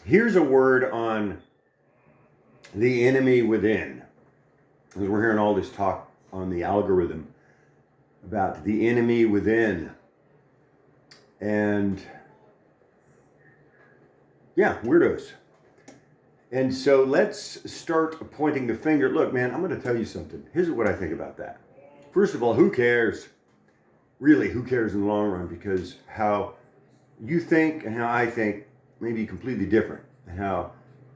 Here's a word on the enemy within. Because we're hearing all this talk on the algorithm about the enemy within. And yeah, weirdos. And so let's start pointing the finger. Look, man, I'm going to tell you something. Here's what I think about that. First of all, who cares? Really, who cares in the long run? Because how you think and how I think may be completely different. And how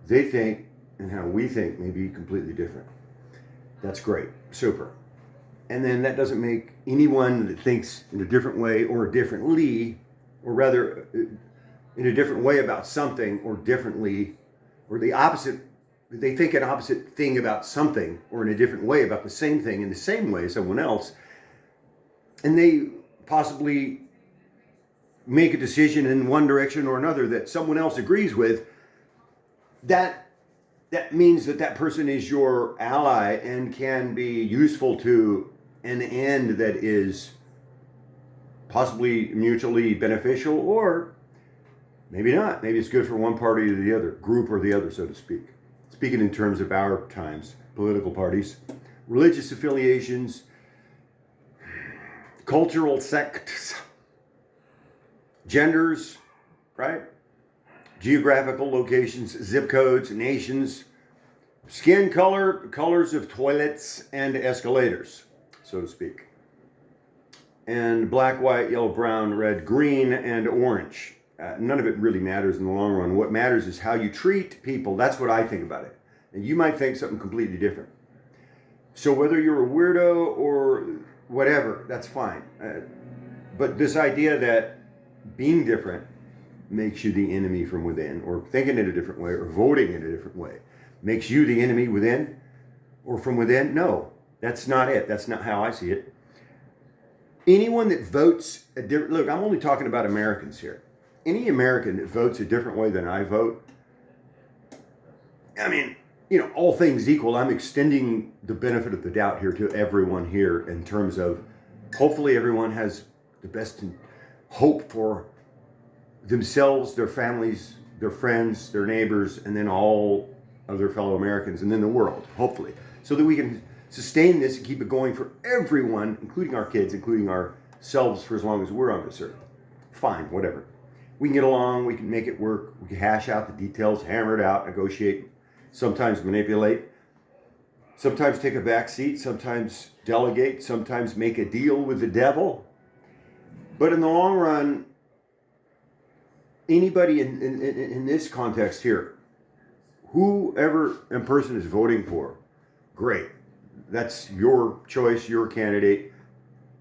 they think and how we think may be completely different. That's great. Super. And then that doesn't make anyone that thinks in a different way or differently, or rather in a different way about something or differently, or the opposite, they think an opposite thing about something or in a different way about the same thing in the same way as someone else, and they possibly make a decision in one direction or another that someone else agrees with, that means that that person is your ally and can be useful to an end that is possibly mutually beneficial, or maybe not. Maybe it's good for one party or the other, group or the other, so to speak. Speaking in terms of our times, political parties, religious affiliations, cultural sects, genders, right? Geographical locations, zip codes, nations, skin color, colors of toilets and escalators, so to speak. And black, white, yellow, brown, red, green, and orange. None of it really matters in the long run. What matters is how you treat people. That's what I think about it. And you might think something completely different. So whether you're a weirdo or whatever, that's fine. But this idea that being different makes you the enemy from within, or thinking in a different way, or voting in a different way, makes you the enemy within or from within. No, that's not it. That's not how I see it. Anyone that votes a different, look, I'm only talking about Americans here. Any American that votes a different way than I vote, I mean, all things equal, I'm extending the benefit of the doubt here to everyone here in terms of hopefully everyone has the best hope for themselves, their families, their friends, their neighbors, and then all of their fellow Americans, and then the world, hopefully, so that we can sustain this and keep it going for everyone, including our kids, including ourselves, for as long as we're on this earth. Fine, whatever. We can get along, we can make it work, we can hash out the details, hammer it out, negotiate, sometimes manipulate, sometimes take a back seat, sometimes delegate, sometimes make a deal with the devil. But in the long run, anybody in this context here, whoever a person is voting for, great. That's your choice, your candidate.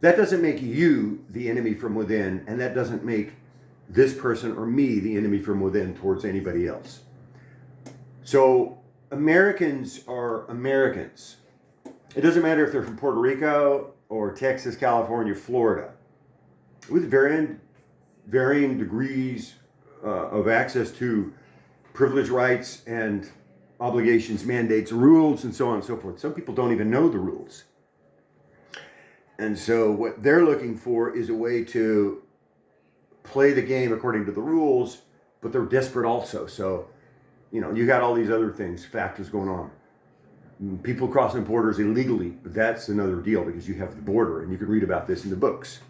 That doesn't make you the enemy from within, and that doesn't make this person or me the enemy from within towards anybody else. So Americans are Americans. It doesn't matter if they're from Puerto Rico or Texas, California, Florida, with varying degrees of access to privilege, rights, and obligations, mandates, rules, and so on and so forth. Some people don't even know the rules. And so what they're looking for is a way to play the game according to the rules, but they're desperate also. So, you got all these other things, factors going on. People crossing borders illegally, but that's another deal because you have the border, and you can read about this in the books.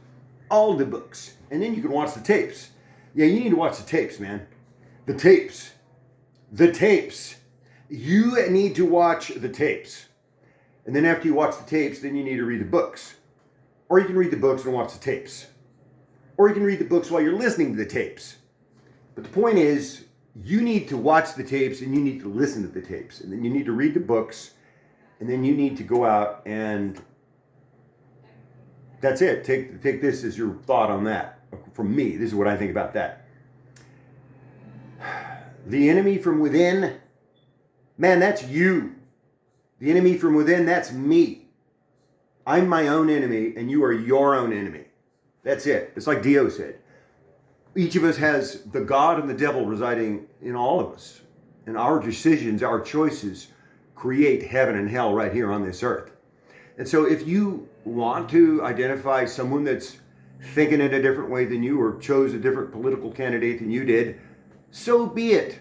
All the books. And then you can watch the tapes. Yeah, you need to watch the tapes, man. The tapes. The tapes. You need to watch the tapes. And then after you watch the tapes, then you need to read the books. Or you can read the books and watch the tapes. Or you can read the books while you're listening to the tapes. But the point is, you need to watch the tapes and you need to listen to the tapes. And then you need to read the books. And then you need to go out and that's it. Take this as your thought on that. From me, this is what I think about that. The enemy from within, man, that's you. The enemy from within, that's me. I'm my own enemy and you are your own enemy. That's it. It's like Dio said. Each of us has the God and the devil residing in all of us. And our decisions, our choices create heaven and hell right here on this earth. And so if you want to identify someone that's thinking in a different way than you or chose a different political candidate than you did, so be it.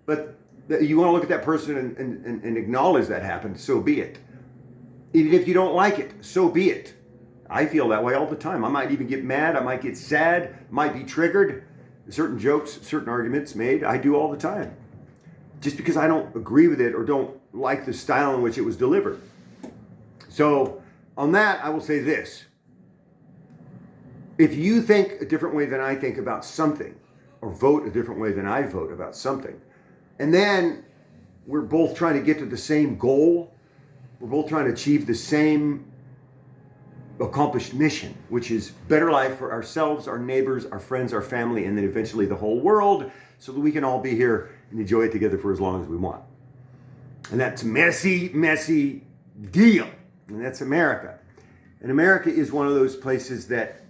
But you want to look at that person and acknowledge that happened, so be it. Even if you don't like it, so be it. I feel that way all the time. I might even get mad. I might get sad. Might be triggered. Certain jokes, certain arguments made, I do all the time. Just because I don't agree with it or don't like the style in which it was delivered. So on that, I will say this. If you think a different way than I think about something, or vote a different way than I vote about something, and then we're both trying to get to the same goal, we're both trying to achieve the same accomplished mission, which is better life for ourselves, our neighbors, our friends, our family, and then eventually the whole world, so that we can all be here and enjoy it together for as long as we want. And that's messy, messy deal. And that's America. And America is one of those places that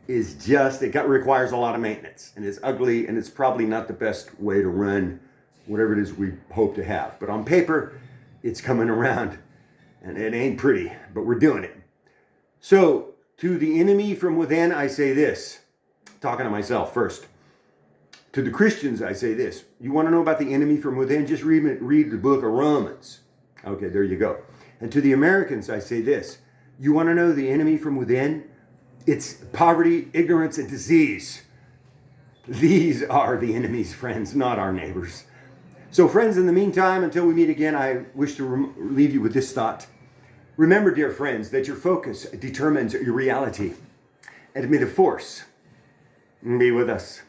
is just, requires a lot of maintenance. And it's ugly, and it's probably not the best way to run whatever it is we hope to have. But on paper, it's coming around. And it ain't pretty, but we're doing it. So, to the enemy from within, I say this. Talking to myself first. To the Christians, I say this. You want to know about the enemy from within? Just read the book of Romans. Okay, there you go. And to the Americans, I say this. You want to know the enemy from within? It's poverty, ignorance, and disease. These are the enemy's friends, not our neighbors. So friends, in the meantime, until we meet again, I wish to leave you with this thought. Remember, dear friends, that your focus determines your reality. And may the force be with us.